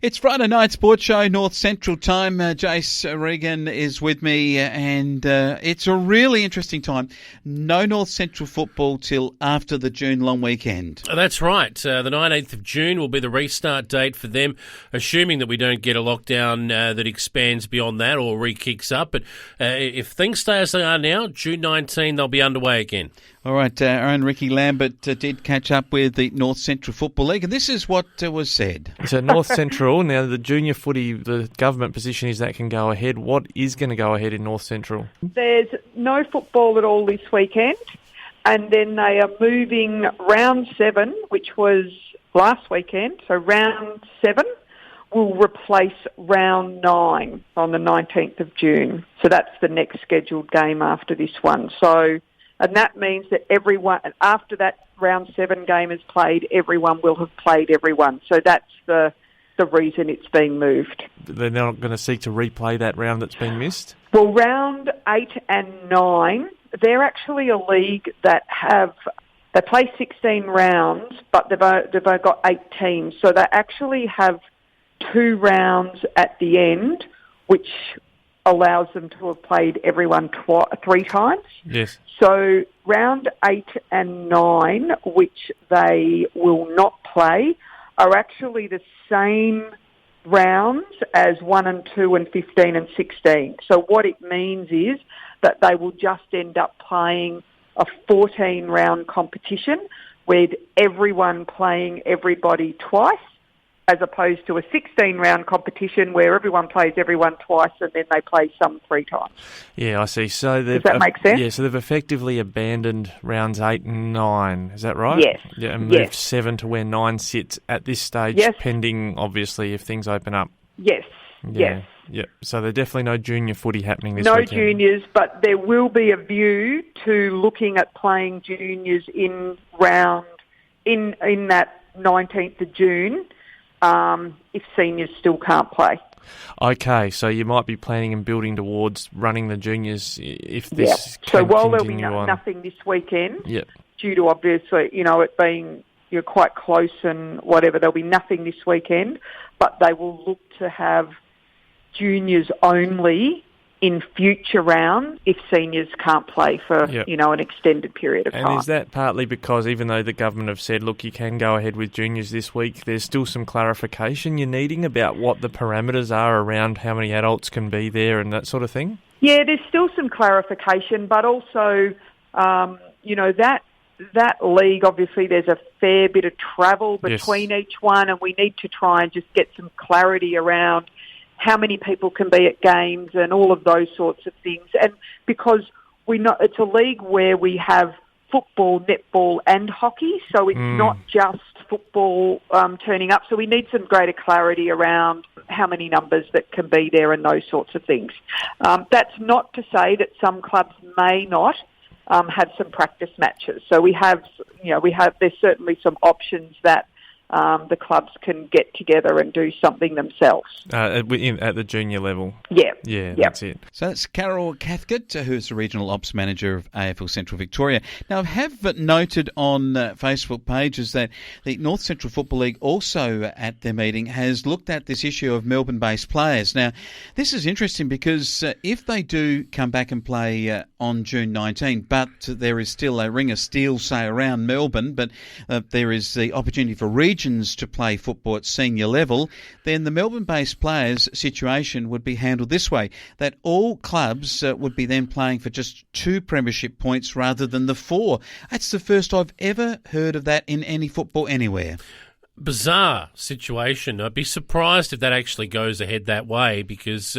It's Friday night sports show, North Central time. Jace Regan is with me, and it's a really interesting time. No North Central football till after the June long weekend. That's right. The 19th of June will be the restart date for them, assuming that we don't get a lockdown that expands beyond that or re-kicks up. But if things stay as they are now, June 19, they'll be underway again. All right, our own Ricky Lambert did catch up with the North Central Football League, and this is what was said. So North Central, now the junior footy, the government position is that can go ahead. What is going to go ahead in North Central? There's no football at all this weekend, and then they are moving round 7, which was last weekend, so round 7 will replace round 9 on the 19th of June. So that's the next scheduled game after this one. And that means that everyone, after that round 7 game is played, everyone will have played everyone. So that's the reason it's being moved. They're not going to seek to replay that round that's been missed? Well, round 8 and 9, they're actually a league that they play 16 rounds, but they've got 8 teams. So they actually have 2 rounds at the end, which allows them to have played everyone 3 times. Yes. So round 8 and 9, which they will not play, are actually the same rounds as 1 and 2 and 15 and 16. So what it means is that they will just end up playing a 14-round competition with everyone playing everybody twice, as opposed to a 16-round competition where everyone plays everyone twice and then they play some 3 times. Yeah, I see. So does that make sense? Yeah, so they've effectively abandoned rounds 8 and 9. Is that right? Yes. Yeah, and moved 7 to where 9 sits at this stage, pending, obviously, if things open up. Yes. Yeah. So there's definitely no junior footy happening this weekend. No juniors, but there will be a view to looking at playing juniors in that 19th of June. If seniors still can't play. Okay, so you might be planning and building towards running the juniors if this can So while there'll be continue on. nothing this weekend, Yep. due to obviously, it being you're quite close and whatever, there'll be nothing this weekend, but they will look to have juniors only in future rounds if seniors can't play for, an extended period of time. And is that partly because even though the government have said, look, you can go ahead with juniors this week, there's still some clarification you're needing about what the parameters are around how many adults can be there and that sort of thing? Yeah, there's still some clarification, but also, that league, obviously there's a fair bit of travel between each one, and we need to try and just get some clarity around how many people can be at games and all of those sorts of things. And because we know it's a league where we have football, netball and hockey, so it's not just football turning up. So we need some greater clarity around how many numbers that can be there and those sorts of things. That's not to say that some clubs may not have some practice matches. So there's certainly some options that the clubs can get together and do something themselves. At the junior level? Yeah, that's it. So that's Carol Cathcart, who's the Regional Ops Manager of AFL Central Victoria. Now, I have noted on Facebook pages that the North Central Football League also at their meeting has looked at this issue of Melbourne-based players. Now, this is interesting because if they do come back and play on June 19, but there is still a ring of steel, say, around Melbourne, but there is the opportunity for regions to play football at senior level, then the Melbourne-based players' situation would be handled this way, that all clubs would be then playing for just 2 premiership points rather than the 4. That's the first I've ever heard of that in any football anywhere. Bizarre situation. I'd be surprised if that actually goes ahead that way because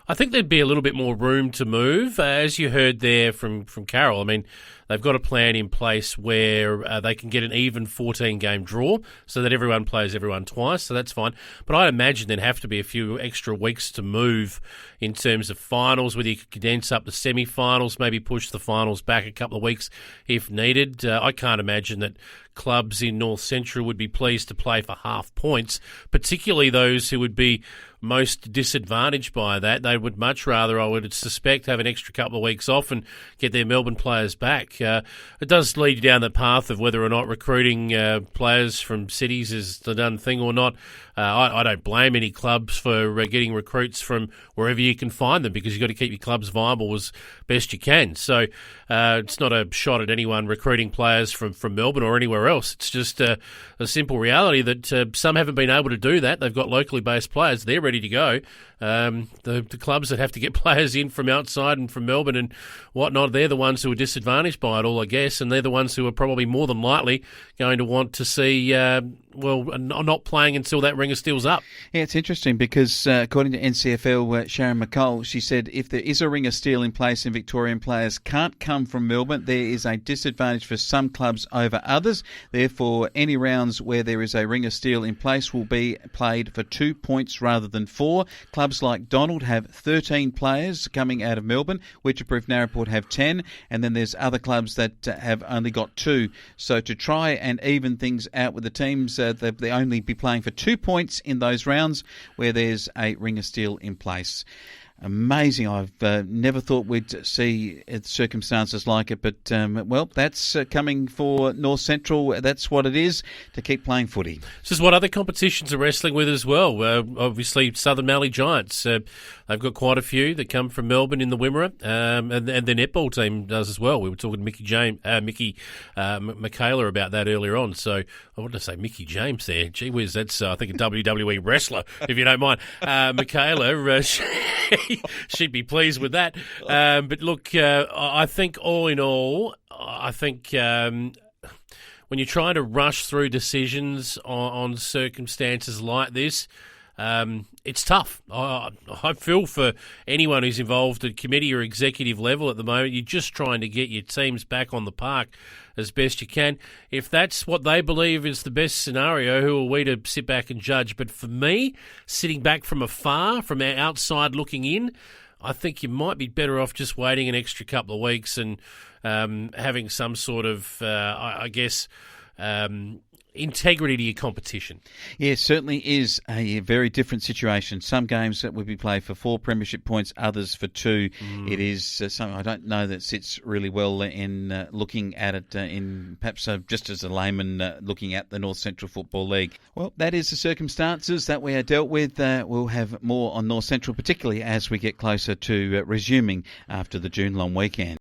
I think there'd be a little bit more room to move. As you heard there from Carol, I mean, they've got a plan in place where they can get an even 14-game draw so that everyone plays everyone twice, so that's fine. But I imagine there'd have to be a few extra weeks to move in terms of finals, whether you could condense up the semi-finals, maybe push the finals back a couple of weeks if needed. I can't imagine that clubs in North Central would be pleased to play for half points, particularly those who would be most disadvantaged by that. They would much rather, I would suspect, have an extra couple of weeks off and get their Melbourne players back. It does lead you down the path of whether or not recruiting players from cities is the done thing or not. I don't blame any clubs for getting recruits from wherever you can find them, because you've got to keep your clubs viable as best you can. So it's not a shot at anyone recruiting players from Melbourne or anywhere else. It's just a simple reality that some haven't been able to do that. They've got locally based players. They're ready to go. The clubs that have to get players in from outside and from Melbourne and whatnot, they're the ones who are disadvantaged by it all, I guess, and they're the ones who are probably more than likely going to want to see, not playing until that ring of steel's up. Yeah, it's interesting because according to NCFL, Sharon McColl, she said if there is a ring of steel in place and Victorian players can't come from Melbourne, there is a disadvantage for some clubs over others. Therefore, any rounds where there is a ring of steel in place will be played for 2 points rather than 4. Clubs like Donald have 13 players coming out of Melbourne. Wycheproof Narraport have 10, and then there's other clubs that have only got 2. So to try and even things out with the teams, they only be playing for 2 points in those rounds where there's a ring of steel in place. Amazing. I've never thought we'd see circumstances like it, but, that's coming for North Central. That's what it is, to keep playing footy. This is what other competitions are wrestling with as well. Obviously, Southern Mallee Giants, they've got quite a few that come from Melbourne in the Wimmera, and their netball team does as well. We were talking to Mickey Michaela about that earlier on, so I wanted to say Mickey James there. Gee whiz, that's, I think, a WWE wrestler, if you don't mind. Michaela, she'd be pleased with that. But look, I think all in all, when you're trying to rush through decisions on circumstances like this, it's tough. I feel for anyone who's involved at committee or executive level at the moment. You're just trying to get your teams back on the park as best you can. If that's what they believe is the best scenario, who are we to sit back and judge? But for me, sitting back from afar, from outside looking in, I think you might be better off just waiting an extra couple of weeks and having some sort of, integrity to your competition. Yeah, it certainly is a very different situation. Some games that would be played for 4 premiership points, others for 2. It is something I don't know that sits really well in looking at it in perhaps just as a layman looking at the North Central Football League. Well, that is the circumstances that we are dealt with. We'll have more on North Central, particularly as we get closer to resuming after the June long weekend.